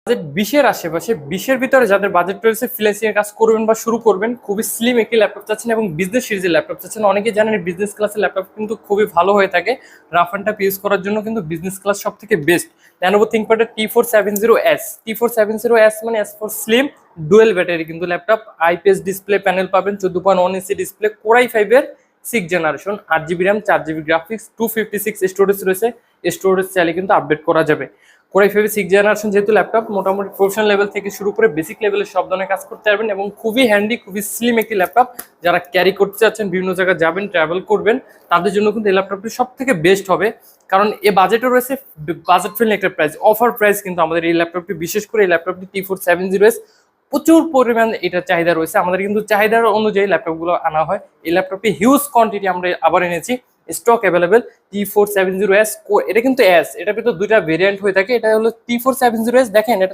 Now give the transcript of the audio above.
Budget 20-এর আশেপাশে 20-এর ভিতরে যাদের বাজেট রয়েছে ফ্রিল্যান্সিং এর কাজ করবেন বা শুরু করবেন, খুবই স্লিম একটি ল্যাপটপ চাচ্ছেন এবং বিজনেস সিরিজের ল্যাপটপ চাচ্ছেন। অনেকে জানেন বিজনেস ক্লাসের ল্যাপটপ কিন্তু খুবই ভালো হয়ে থাকে। রাফ অ্যান্ড টাফ ইউজ করার জন্য কিন্তু বিজনেস ক্লাস সব থেকে বেস্ট। ল্যানোভো থিংকপ্যাডের T470S T470S মানে S for slim, dual battery কিন্তু ল্যাপটপ, আইপিএস ডিসপ্লে প্যানেল পাবেন, 14.1 ইঞ্চি ডিসপ্লে, কোরাই 5-এর 6 generation, 8 GB RAM, 4 GB graphics, 256 storage রয়েছে। স্টোরেজ চাইলে কিন্তু আপডেট করা যাবে। কোরাই 5-এর 6 জেনারেশন যেহেতু ল্যাপটপ, মোটামুটি প্রফেশনাল লেভেল থেকে শুরু করে বেসিক লেভেলের সব ধরনের কাজ করতে পারবেন এবং খুবই হ্যান্ডি, খুবই স্লিম একটি ল্যাপটপ। যারা ক্যারি করতে চাচ্ছেন, বিভিন্ন জায়গায় যাবেন, ট্রাভেল করবেন, তাদের জন্য কিন্তু এই ল্যাপটপটি সব থেকে বেস্ট হবে। কারণ এ বাজেটও রয়েছে, বাজেট ফ্রেন্ডলি একটা প্রাইস, অফার প্রাইস কিন্তু আমাদের এই ল্যাপটপটি। বিশেষ করে এই ল্যাপটপটি T470S প্রচুর পরিমাণ এটা চাহিদা রয়েছে। আমাদের কিন্তু চাহিদার অনুযায়ী ল্যাপটপগুলো আনা হয়। এই ল্যাপটপটি হিউজ কোয়ান্টিটি আমরা আবার এনেছি, স্টক অ্যাভেলেবেল। T470S, এটা কিন্তু এস, এটার ভিতর দুইটা ভেরিয়েন্ট হয়ে থাকে। এটা হলো T470S, দেখেন এটা